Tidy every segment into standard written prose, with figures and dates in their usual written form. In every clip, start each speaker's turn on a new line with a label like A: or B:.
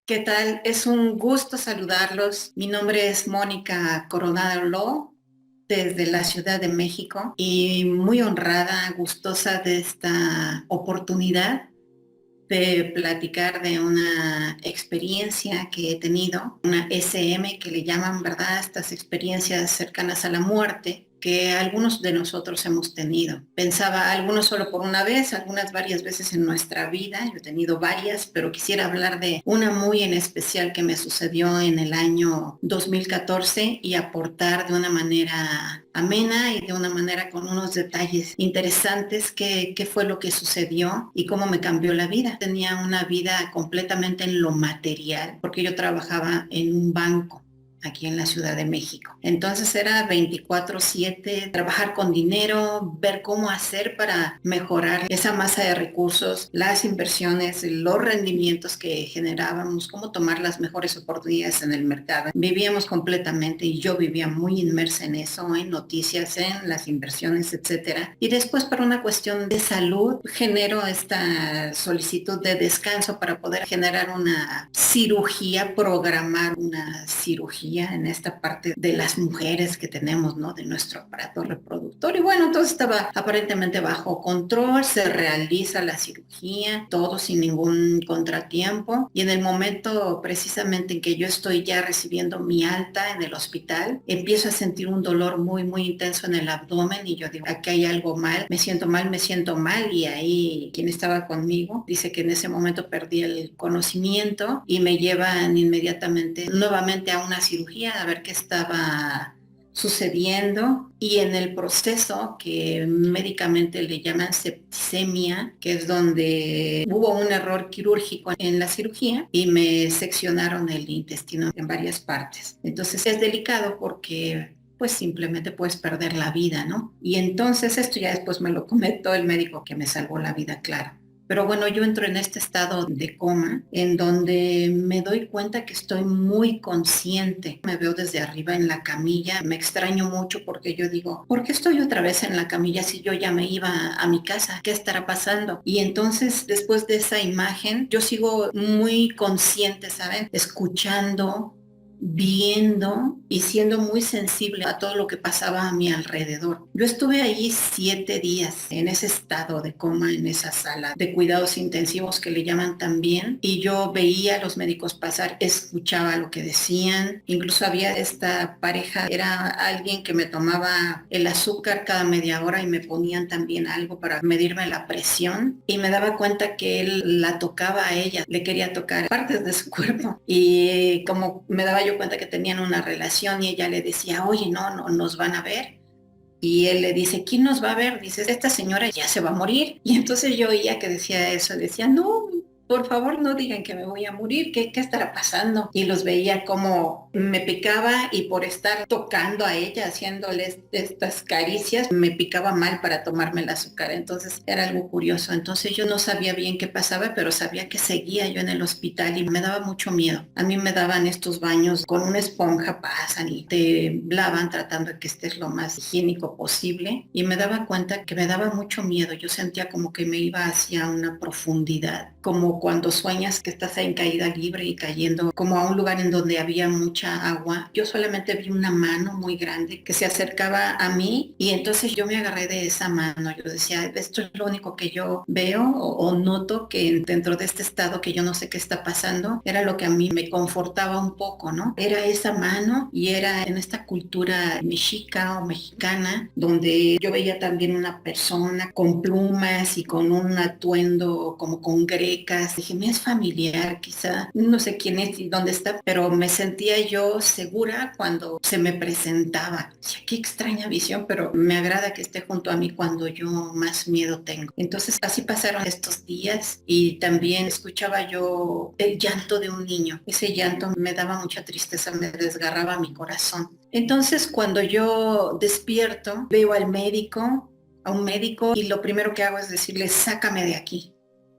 A: ¿Qué tal? Es un gusto saludarlos. Mi nombre es Mónica Coronado desde la Ciudad de México y muy honrada, gustosa de esta oportunidad de platicar de una experiencia que he tenido, una SM que le llaman, ¿verdad? Estas experiencias cercanas a la muerte que algunos de nosotros hemos tenido. Pensaba algunos solo por una vez, algunas varias veces en nuestra vida. Yo he tenido varias, pero quisiera hablar de una muy en especial que me sucedió en el año 2014 y aportar de una manera amena y de una manera con unos detalles interesantes qué fue lo que sucedió y cómo me cambió la vida. Tenía una vida completamente en lo material, porque yo trabajaba en un banco aquí en la Ciudad de México. Entonces era 24/7, trabajar con dinero, ver cómo hacer para mejorar esa masa de recursos, las inversiones, los rendimientos que generábamos, cómo tomar las mejores oportunidades en el mercado. Vivíamos completamente y yo vivía muy inmersa en eso, en noticias, en las inversiones, etcétera. Y después, para una cuestión de salud, genero esta solicitud de descanso para poder generar una cirugía, programar una cirugía en esta parte de las mujeres que tenemos, ¿no? De nuestro aparato reproductor. Y bueno, todo estaba aparentemente bajo control, se realiza la cirugía, todo sin ningún contratiempo. Y en el momento precisamente en que yo estoy ya recibiendo mi alta en el hospital, empiezo a sentir un dolor muy intenso en el abdomen y yo digo, aquí hay algo mal, me siento mal. Y ahí quien estaba conmigo dice que en ese momento perdí el conocimiento y me llevan inmediatamente nuevamente a una cirugía a ver qué estaba sucediendo, y en el proceso que médicamente le llaman septicemia, que es donde hubo un error quirúrgico en la cirugía y me seccionaron el intestino en varias partes. Entonces es delicado porque pues simplemente puedes perder la vida, ¿no? Y entonces esto ya después me lo comentó el médico que me salvó la vida, claro. Pero bueno, yo entro en este estado de coma en donde me doy cuenta que estoy muy consciente. Me veo desde arriba en la camilla, me extraño mucho porque yo digo, ¿por qué estoy otra vez en la camilla si yo ya me iba a mi casa? ¿Qué estará pasando? Y entonces, después de esa imagen, yo sigo muy consciente, ¿saben? Escuchando, viendo y siendo muy sensible a todo lo que pasaba a mi alrededor. Yo estuve allí 7 días en ese estado de coma, en esa sala de cuidados intensivos que le llaman también, y yo veía a los médicos pasar, escuchaba lo que decían. Incluso había esta pareja, era alguien que me tomaba el azúcar cada media hora y me ponían también algo para medirme la presión, y me daba cuenta que él la tocaba a ella, le quería tocar partes de su cuerpo, y como me daba yo cuenta que tenían una relación y ella le decía, oye, no nos van a ver. Y él le dice, ¿quién nos va a ver? Dice, esta señora ya se va a morir. Y entonces yo oía que decía eso, decía, no, por favor no digan que me voy a morir, ¿qué estará pasando? Y los veía como me picaba, y por estar tocando a ella, haciéndoles estas caricias, me picaba mal para tomarme el azúcar. Entonces era algo curioso. Entonces yo no sabía bien qué pasaba, pero sabía que seguía yo en el hospital y me daba mucho miedo. A mí me daban estos baños con una esponja, pasan y te lavan tratando de que estés lo más higiénico posible, y me daba cuenta que me daba mucho miedo. Yo sentía como que me iba hacia una profundidad, como cuando sueñas que estás en caída libre y cayendo como a un lugar en donde había mucha agua. Yo solamente vi una mano muy grande que se acercaba a mí, y entonces yo me agarré de esa mano. Yo decía, esto es lo único que yo veo o noto, que dentro de este estado que yo no sé qué está pasando, era lo que a mí me confortaba un poco, ¿no? Era esa mano, y era en esta cultura mexica o mexicana, donde yo veía también una persona con plumas y con un atuendo como con grecas. Dije, me es familiar, quizá, no sé quién es y dónde está, pero me sentía yo segura cuando se me presentaba. Decía, qué extraña visión, pero me agrada que esté junto a mí cuando yo más miedo tengo. Entonces así pasaron estos días, y también escuchaba yo el llanto de un niño. Ese llanto me daba mucha tristeza, me desgarraba mi corazón. Entonces cuando yo despierto, veo al médico, a un médico, y lo primero que hago es decirle, sácame de aquí.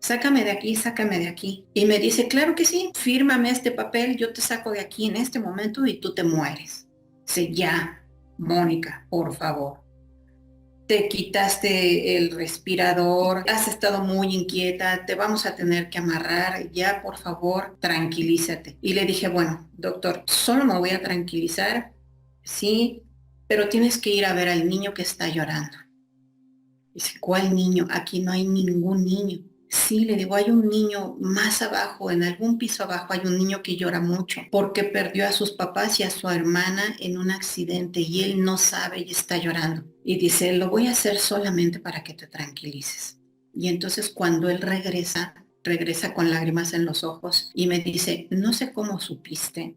A: Sácame de aquí, sácame de aquí. Y me dice, claro que sí, fírmame este papel, yo te saco de aquí en este momento y tú te mueres. Dice, ya, Mónica, por favor. te quitaste el respirador, has estado muy inquieta, te vamos a tener que amarrar, ya por favor, tranquilízate. Y le dije, bueno, doctor, solo me voy a tranquilizar, sí, pero tienes que ir a ver al niño que está llorando. Dice, ¿cuál niño? Aquí no hay ningún niño. Sí, le digo, hay un niño más abajo, en algún piso abajo hay un niño que llora mucho porque perdió a sus papás y a su hermana en un accidente y él no sabe y está llorando. Y dice, lo voy a hacer solamente para que te tranquilices. Y entonces cuando él regresa con lágrimas en los ojos y me dice, no sé cómo supiste.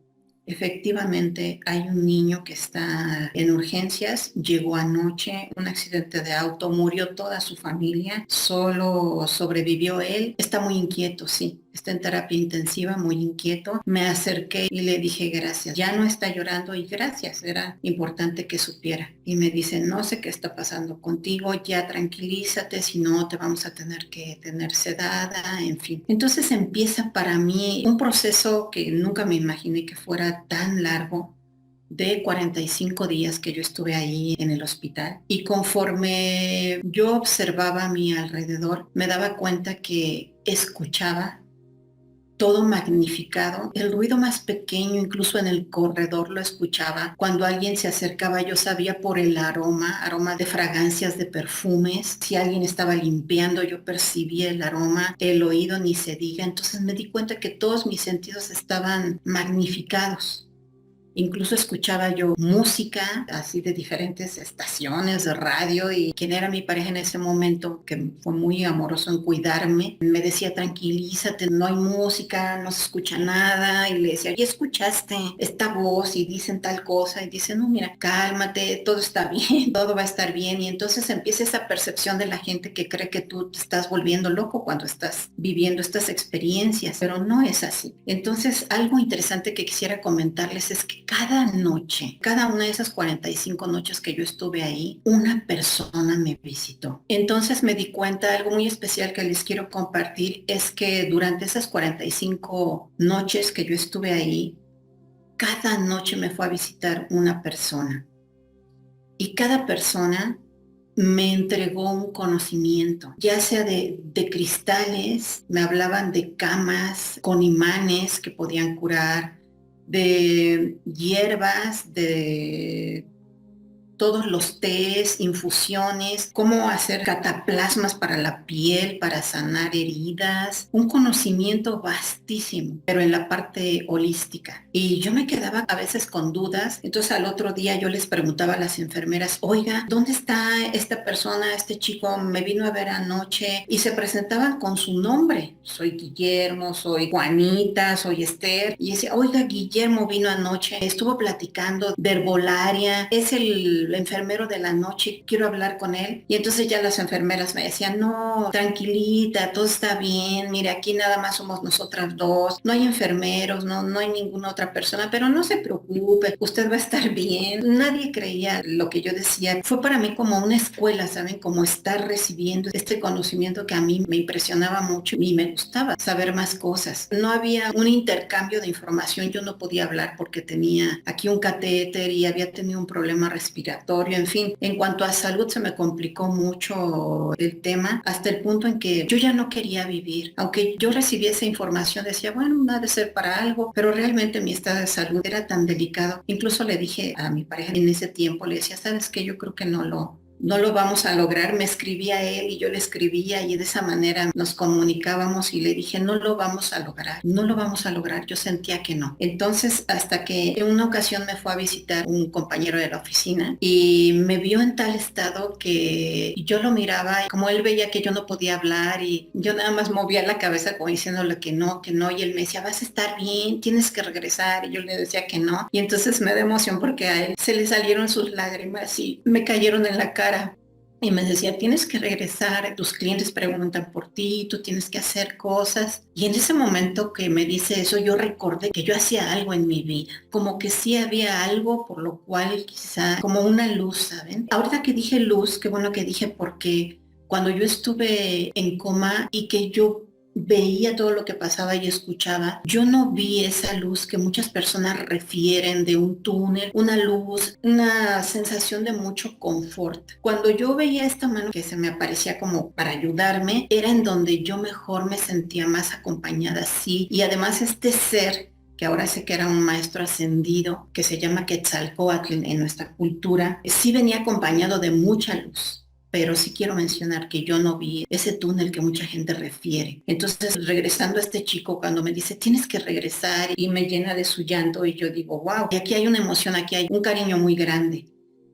A: Efectivamente, hay un niño que está en urgencias, llegó anoche, un accidente de auto, murió toda su familia, solo sobrevivió él, está muy inquieto, sí, está en terapia intensiva, muy inquieto. Me acerqué y le dije gracias, ya no está llorando y gracias, era importante que supiera. Y me dice, no sé qué está pasando contigo, ya tranquilízate, si no te vamos a tener que tener sedada, en fin. Entonces empieza para mí un proceso que nunca me imaginé que fuera tan largo, de 45 días que yo estuve ahí en el hospital. Y conforme yo observaba a mi alrededor, me daba cuenta que escuchaba todo magnificado. El ruido más pequeño, incluso en el corredor lo escuchaba. Cuando alguien se acercaba, yo sabía por el aroma de fragancias, de perfumes. Si alguien estaba limpiando, yo percibía el aroma, el oído ni se diga. Entonces me di cuenta que todos mis sentidos estaban magnificados. Incluso escuchaba yo música así de diferentes estaciones de radio y quien era mi pareja en ese momento, que fue muy amoroso en cuidarme, me decía, tranquilízate, no hay música, no se escucha nada. Y le decía, ¿y escuchaste esta voz? Y dicen tal cosa. Y dice, no, mira, cálmate, todo está bien, todo va a estar bien. Y entonces empieza esa percepción de la gente que cree que tú te estás volviendo loco cuando estás viviendo estas experiencias, pero no es así. Entonces, algo interesante que quisiera comentarles es que cada noche, cada una de esas 45 noches que yo estuve ahí, una persona me visitó. Entonces me di cuenta, algo muy especial que les quiero compartir es que durante esas 45 noches que yo estuve ahí, cada noche me fue a visitar una persona y cada persona me entregó un conocimiento, ya sea de cristales, me hablaban de camas con imanes que podían curar, de hierbas, de todos los tés, infusiones, cómo hacer cataplasmas para la piel, para sanar heridas, un conocimiento vastísimo, pero en la parte holística. Y yo me quedaba a veces con dudas, entonces al otro día yo les preguntaba a las enfermeras, oiga, ¿dónde está esta persona, este chico? Me vino a ver anoche y se presentaban con su nombre. Soy Guillermo, soy Juanita, soy Esther. Y decía, oiga, Guillermo vino anoche, estuvo platicando de herbolaria, es el enfermero de la noche, quiero hablar con él. Y entonces ya las enfermeras me decían, no, tranquilita, todo está bien, mire, aquí nada más somos nosotras dos, no hay enfermeros, no hay ninguna otra persona, pero no se preocupe, usted va a estar bien. Nadie creía lo que yo decía. Fue para mí como una escuela, ¿saben? Como estar recibiendo este conocimiento que a mí me impresionaba mucho y me gustaba saber más cosas. No había un intercambio de información, yo no podía hablar porque tenía aquí un catéter y había tenido un problema respiratorio, en fin. En cuanto a salud se me complicó mucho el tema hasta el punto en que yo ya no quería vivir. Aunque yo recibí esa información, decía, bueno, no ha de ser para algo, pero realmente mi estado de salud era tan delicado. Incluso le dije a mi pareja en ese tiempo, le decía, ¿sabes qué? Yo creo que no lo vamos a lograr. Me escribía él y yo le escribía y de esa manera nos comunicábamos y le dije, no lo vamos a lograr, no lo vamos a lograr. Yo sentía que no. Entonces, hasta que en una ocasión me fue a visitar un compañero de la oficina y me vio en tal estado que yo lo miraba y como él veía que yo no podía hablar y yo nada más movía la cabeza como diciéndole que no, y él me decía, vas a estar bien, tienes que regresar, y yo le decía que no. Y entonces me da emoción porque a él se le salieron sus lágrimas y me cayeron en la cara. Y me decía, tienes que regresar, tus clientes preguntan por ti, tú tienes que hacer cosas. Y en ese momento que me dice eso, yo recordé que yo hacía algo en mi vida, como que sí había algo por lo cual quizá, como una luz, ¿saben? Ahorita que dije luz, qué bueno que dije porque cuando yo estuve en coma y que yo veía todo lo que pasaba y escuchaba, yo no vi esa luz que muchas personas refieren de un túnel, una luz, una sensación de mucho confort. Cuando yo veía esta mano que se me aparecía como para ayudarme, era en donde yo mejor me sentía más acompañada, sí, y además este ser que ahora sé que era un maestro ascendido, que se llama Quetzalcóatl en nuestra cultura, sí venía acompañado de mucha luz. Pero sí quiero mencionar que yo no vi ese túnel que mucha gente refiere. Entonces, regresando a este chico, cuando me dice, tienes que regresar y me llena de su llanto y yo digo, wow, y aquí hay una emoción, aquí hay un cariño muy grande.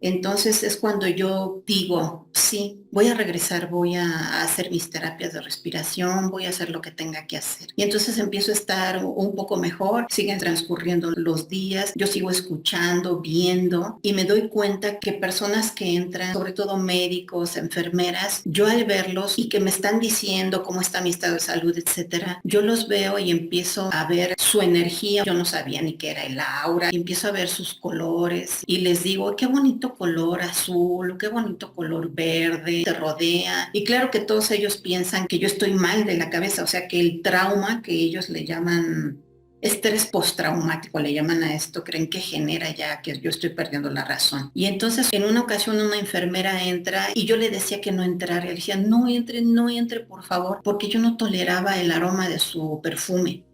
A: Entonces es cuando yo digo, sí, voy a regresar, voy a hacer mis terapias de respiración, voy a hacer lo que tenga que hacer. Y entonces empiezo a estar un poco mejor, siguen transcurriendo los días, yo sigo escuchando, viendo y me doy cuenta que personas que entran, sobre todo médicos, enfermeras, yo al verlos y que me están diciendo cómo está mi estado de salud, etcétera, yo los veo y empiezo a ver su energía. Yo no sabía ni qué era el aura y empiezo a ver sus colores y les digo, qué bonito color azul, qué bonito color verde, te rodea. Y claro que todos ellos piensan que yo estoy mal de la cabeza, o sea que el trauma que ellos le llaman estrés postraumático, le llaman a esto, creen que genera ya que yo estoy perdiendo la razón. Y entonces en una ocasión una enfermera entra y yo le decía que no entrara, le decía, no entre, no entre, por favor, porque yo no toleraba el aroma de su perfume.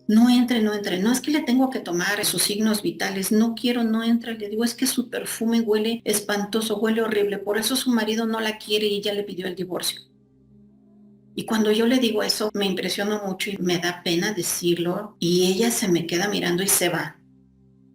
A: No entre, no entre, no es que le tengo que tomar sus signos vitales, no quiero, no entre, le digo, es que su perfume huele espantoso, huele horrible, por eso su marido no la quiere y ya le pidió el divorcio. Y cuando yo le digo eso, me impresionó mucho y me da pena decirlo, y ella se me queda mirando y se va.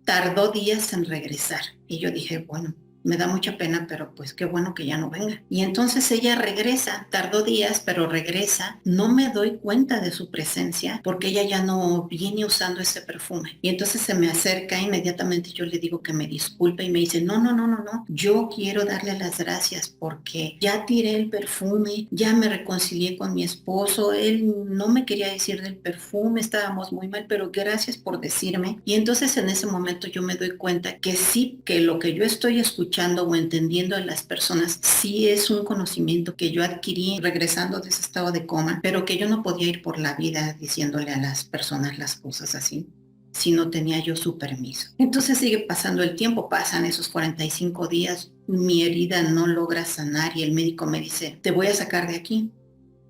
A: Tardó días en regresar. Y yo dije, bueno, me da mucha pena, pero pues qué bueno que ya no venga. Y entonces ella regresa, tardó días, pero regresa. No me doy cuenta de su presencia porque ella ya no viene usando ese perfume. Y entonces se me acerca inmediatamente, yo le digo que me disculpe y me dice, no, no, no, no, no, yo quiero darle las gracias porque ya tiré el perfume, ya me reconcilié con mi esposo, él no me quería decir del perfume, estábamos muy mal, pero gracias por decirme. Y entonces en ese momento yo me doy cuenta que sí, que lo que yo estoy escuchando o entendiendo de las personas sí es un conocimiento que yo adquirí regresando de ese estado de coma, pero que yo no podía ir por la vida diciéndole a las personas las cosas así si no tenía yo su permiso. Entonces sigue pasando el tiempo, pasan esos 45 días, mi herida no logra sanar y el médico me dice, te voy a sacar de aquí,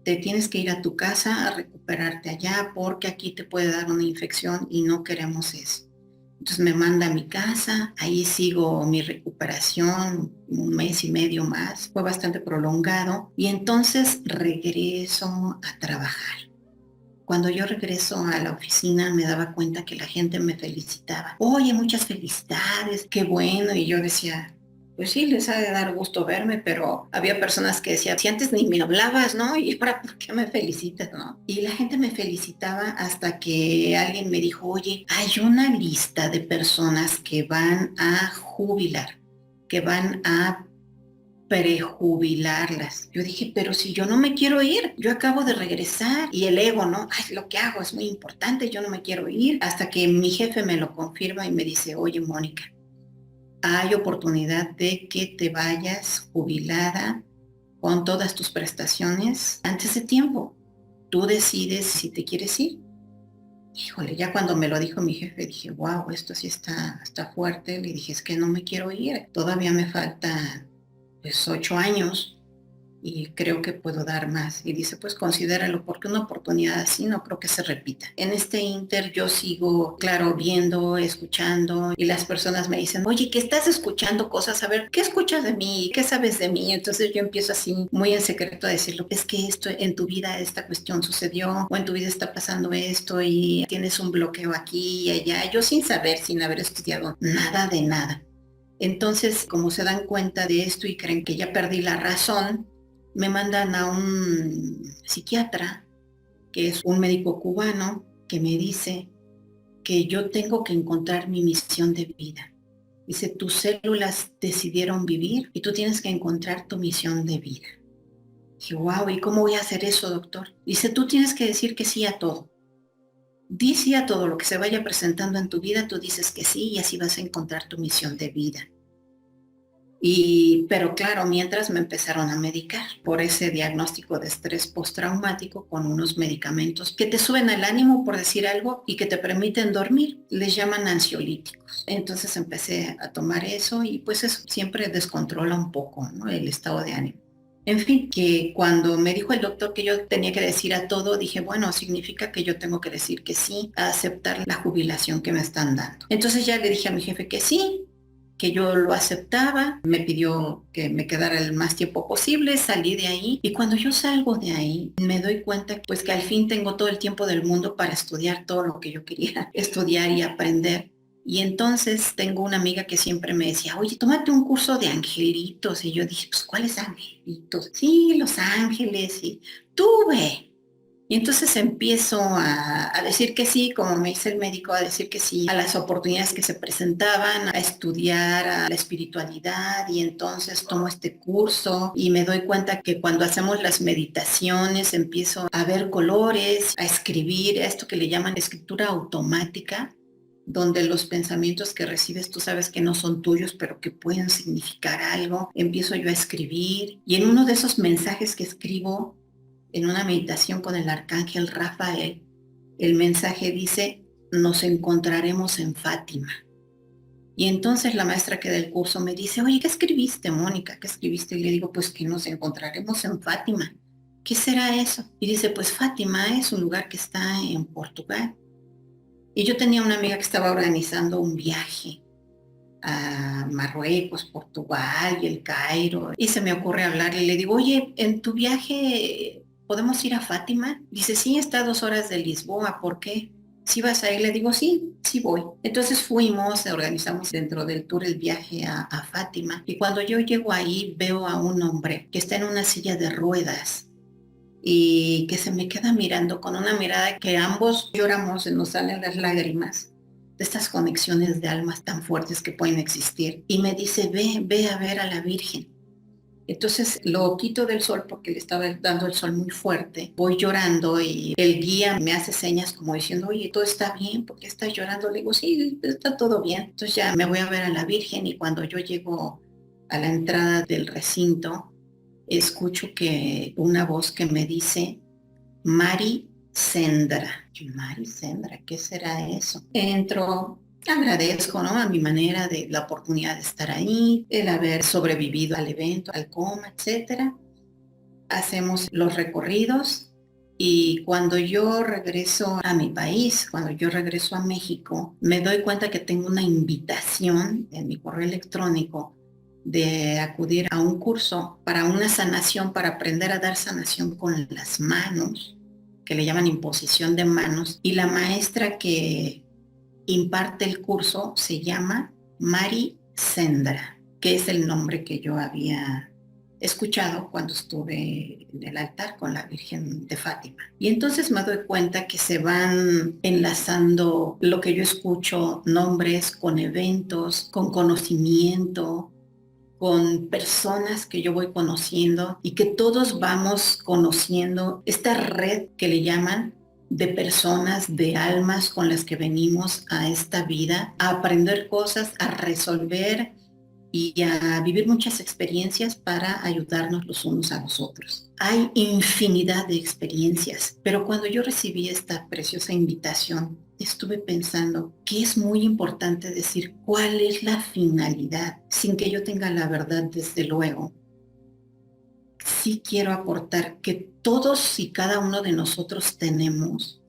A: te tienes que ir a tu casa a recuperarte allá porque aquí te puede dar una infección y no queremos eso. Entonces me manda a mi casa, ahí sigo mi recuperación un mes y medio más, fue bastante prolongado y entonces regreso a trabajar. Cuando yo regreso a la oficina me daba cuenta que la gente me felicitaba. Oye, muchas felicidades, qué bueno. Y yo decía, pues sí, les ha de dar gusto verme, pero había personas que decían, si antes ni me hablabas, ¿no? Y ahora, ¿por qué me felicitas, no? Y la gente me felicitaba hasta que alguien me dijo, oye, hay una lista de personas que van a jubilar, que van a prejubilarlas. Yo dije, pero si yo no me quiero ir, yo acabo de regresar y el ego, ¿no? Ay, lo que hago es muy importante, yo no me quiero ir. Hasta que mi jefe me lo confirma y me dice, oye, Mónica, hay oportunidad de que te vayas jubilada con todas tus prestaciones antes de tiempo. Tú decides si te quieres ir. Híjole, ya cuando me lo dijo mi jefe dije, wow, esto sí está fuerte. Le dije, es que no me quiero ir. Todavía me falta pues 8 años y creo que puedo dar más. Y dice, pues considéralo porque una oportunidad así no creo que se repita. En este inter yo sigo, claro, viendo, escuchando y las personas me dicen, oye, ¿qué estás escuchando cosas? A ver, ¿qué escuchas de mí? ¿Qué sabes de mí? Entonces yo empiezo así muy en secreto a decirlo, es que esto en tu vida esta cuestión sucedió o en tu vida está pasando esto y tienes un bloqueo aquí y allá. Yo sin saber, sin haber estudiado nada de nada. Entonces, como se dan cuenta de esto y creen que ya perdí la razón, me mandan a un psiquiatra, que es un médico cubano, que me dice que yo tengo que encontrar mi misión de vida. Dice, tus células decidieron vivir y tú tienes que encontrar tu misión de vida. Dije, wow, ¿y cómo voy a hacer eso, doctor? Dice, tú tienes que decir que sí a todo. Di sí a todo lo que se vaya presentando en tu vida, tú dices que sí y así vas a encontrar tu misión de vida. Pero claro, mientras me empezaron a medicar por ese diagnóstico de estrés postraumático con unos medicamentos que te suben el ánimo, por decir algo, y que te permiten dormir. Les llaman ansiolíticos. Entonces empecé a tomar eso y pues eso siempre descontrola un poco, ¿no?, el estado de ánimo. En fin, que cuando me dijo el doctor que yo tenía que decir a todo, dije, bueno, significa que yo tengo que decir que sí, a aceptar la jubilación que me están dando. Entonces ya le dije a mi jefe que sí, que yo lo aceptaba, me pidió que me quedara el más tiempo posible, salí de ahí y cuando yo salgo de ahí me doy cuenta pues que al fin tengo todo el tiempo del mundo para estudiar todo lo que yo quería estudiar y aprender. Y entonces tengo una amiga que siempre me decía, oye, tómate un curso de angelitos. Y yo dije, pues, ¿cuáles angelitos? Sí, los ángeles. Y tú ve. Y entonces empiezo a decir que sí, como me dice el médico, a decir que sí a las oportunidades que se presentaban, a estudiar a la espiritualidad y entonces tomo este curso y me doy cuenta que cuando hacemos las meditaciones empiezo a ver colores, a escribir, esto que le llaman escritura automática, donde los pensamientos que recibes tú sabes que no son tuyos, pero que pueden significar algo. Empiezo yo a escribir y en uno de esos mensajes que escribo, en una meditación con el arcángel Rafael, el mensaje dice, nos encontraremos en Fátima. Y entonces la maestra que da el curso me dice, oye, ¿qué escribiste, Mónica? ¿Qué escribiste? Y le digo, pues que nos encontraremos en Fátima. ¿Qué será eso? Y dice, pues Fátima es un lugar que está en Portugal. Y yo tenía una amiga que estaba organizando un viaje a Marruecos, Portugal y el Cairo. Y se me ocurre hablarle y le digo, oye, en tu viaje ¿podemos ir a Fátima? Dice, sí, está a 2 horas de Lisboa, ¿por qué? ¿Sí vas a ir? Le digo, sí, sí voy. Entonces fuimos, organizamos dentro del tour el viaje a Fátima. Y cuando yo llego ahí veo a un hombre que está en una silla de ruedas y que se me queda mirando con una mirada que ambos lloramos, se nos salen las lágrimas de estas conexiones de almas tan fuertes que pueden existir. Y me dice, ve a ver a la Virgen. Entonces lo quito del sol porque le estaba dando el sol muy fuerte. Voy llorando y el guía me hace señas como diciendo, oye, todo está bien, ¿por qué estás llorando? Le digo, sí, está todo bien. Entonces ya me voy a ver a la Virgen y cuando yo llego a la entrada del recinto, escucho que una voz que me dice, Mari Sendra. Mari Sendra, ¿qué será eso? Entro, agradezco, ¿no?, a mi manera de la oportunidad de estar ahí, el haber sobrevivido al evento, al coma, etcétera. Hacemos los recorridos y cuando yo regreso a mi país, cuando yo regreso a México, me doy cuenta que tengo una invitación en mi correo electrónico de acudir a un curso para una sanación, para aprender a dar sanación con las manos, que le llaman imposición de manos, y la maestra que imparte el curso se llama Mari Sendra, que es el nombre que yo había escuchado cuando estuve en el altar con la Virgen de Fátima. Y entonces me doy cuenta que se van enlazando lo que yo escucho, nombres con eventos, con conocimiento, con personas que yo voy conociendo y que todos vamos conociendo esta red que le llaman de personas, de almas con las que venimos a esta vida, a aprender cosas, a resolver y a vivir muchas experiencias para ayudarnos los unos a los otros. Hay infinidad de experiencias, pero cuando yo recibí esta preciosa invitación, estuve pensando que es muy importante decir cuál es la finalidad, sin que yo tenga la verdad desde luego. Sí quiero aportar que todos y cada uno de nosotros tenemos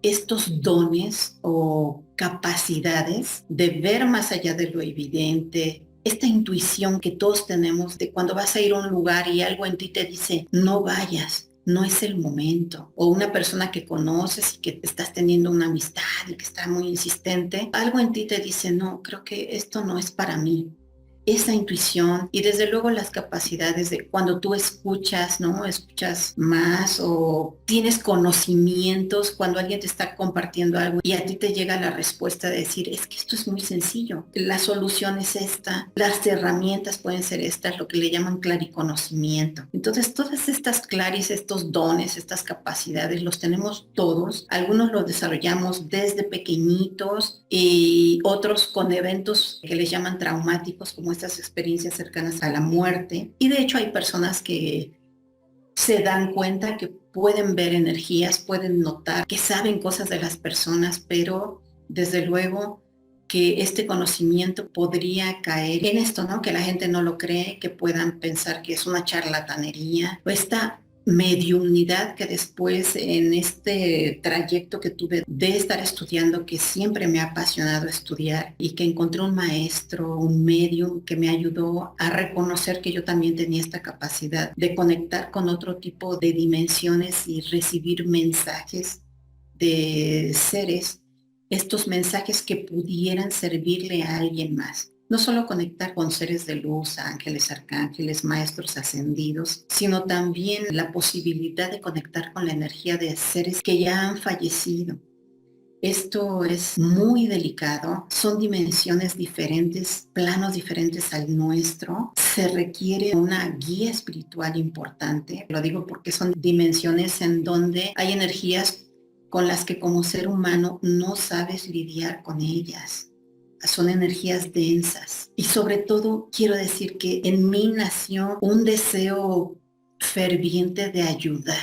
A: estos dones o capacidades de ver más allá de lo evidente, esta intuición que todos tenemos de cuando vas a ir a un lugar y algo en ti te dice, no vayas, no es el momento. O una persona que conoces y que te estás teniendo una amistad y que está muy insistente, algo en ti te dice, no, creo que esto no es para mí. Esa intuición y desde luego las capacidades de cuando tú escuchas, ¿no? Escuchas más o tienes conocimientos cuando alguien te está compartiendo algo y a ti te llega la respuesta de decir, es que esto es muy sencillo, la solución es esta, las herramientas pueden ser estas, lo que le llaman clariconocimiento. Entonces, todas estas claris, estos dones, estas capacidades, los tenemos todos. Algunos los desarrollamos desde pequeñitos y otros con eventos que les llaman traumáticos, como estas experiencias cercanas a la muerte. Y de hecho hay personas que se dan cuenta que pueden ver energías, pueden notar, que saben cosas de las personas, pero desde luego que este conocimiento podría caer en esto, ¿no? Que la gente no lo cree, que puedan pensar que es una charlatanería, o esta mediunidad que después en este trayecto que tuve de estar estudiando, que siempre me ha apasionado estudiar y que encontré un maestro, un medium que me ayudó a reconocer que yo también tenía esta capacidad de conectar con otro tipo de dimensiones y recibir mensajes de seres, estos mensajes que pudieran servirle a alguien más. No solo conectar con seres de luz, ángeles, arcángeles, maestros ascendidos, sino también la posibilidad de conectar con la energía de seres que ya han fallecido. Esto es muy delicado, son dimensiones diferentes, planos diferentes al nuestro. Se requiere una guía espiritual importante. Lo digo porque son dimensiones en donde hay energías con las que como ser humano no sabes lidiar con ellas. Son energías densas. Y sobre todo quiero decir que en mí nació un deseo ferviente de ayudar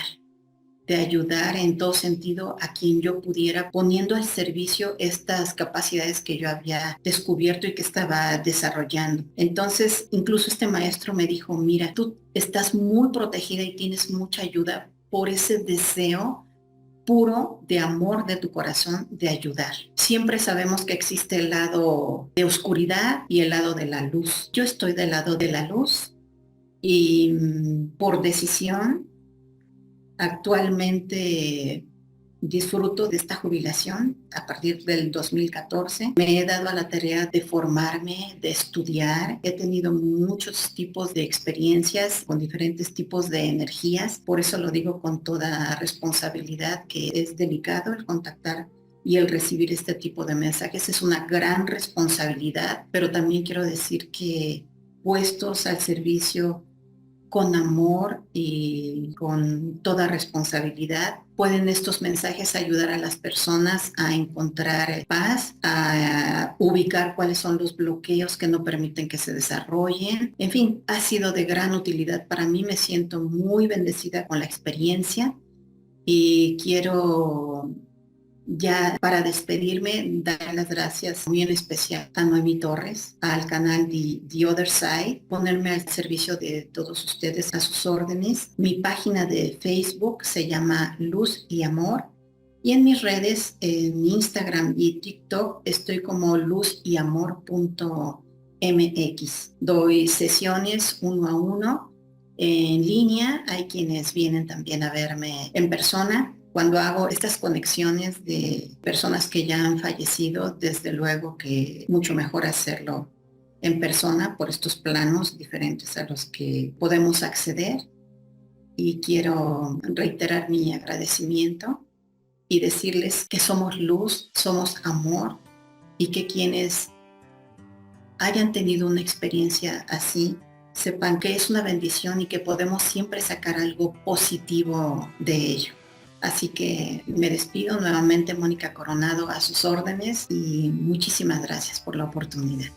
A: en todo sentido a quien yo pudiera, poniendo al servicio estas capacidades que yo había descubierto y que estaba desarrollando. Entonces, incluso este maestro me dijo, mira, tú estás muy protegida y tienes mucha ayuda por ese deseo puro de amor de tu corazón de ayudar. Siempre sabemos que existe el lado de oscuridad y el lado de la luz. Yo estoy del lado de la luz y por decisión actualmente disfruto de esta jubilación a partir del 2014. Me he dado a la tarea de formarme, de estudiar. He tenido muchos tipos de experiencias con diferentes tipos de energías. Por eso lo digo con toda responsabilidad, que es delicado el contactar y el recibir este tipo de mensajes. Es una gran responsabilidad, pero también quiero decir que puestos al servicio con amor y con toda responsabilidad, pueden estos mensajes ayudar a las personas a encontrar paz, a ubicar cuáles son los bloqueos que no permiten que se desarrollen. En fin, ha sido de gran utilidad para mí. Me siento muy bendecida con la experiencia y quiero ya para despedirme, dar las gracias muy en especial a Noemi Torres, al canal The Other Side, ponerme al servicio de todos ustedes a sus órdenes. Mi página de Facebook se llama Luz y Amor y en mis redes, en Instagram y TikTok, estoy como luzyamor.mx. Doy sesiones uno a uno en línea. Hay quienes vienen también a verme en persona. Cuando hago estas conexiones de personas que ya han fallecido, desde luego que mucho mejor hacerlo en persona por estos planos diferentes a los que podemos acceder. Y quiero reiterar mi agradecimiento y decirles que somos luz, somos amor y que quienes hayan tenido una experiencia así, sepan que es una bendición y que podemos siempre sacar algo positivo de ello. Así que me despido nuevamente, Mónica Coronado, a sus órdenes y muchísimas gracias por la oportunidad.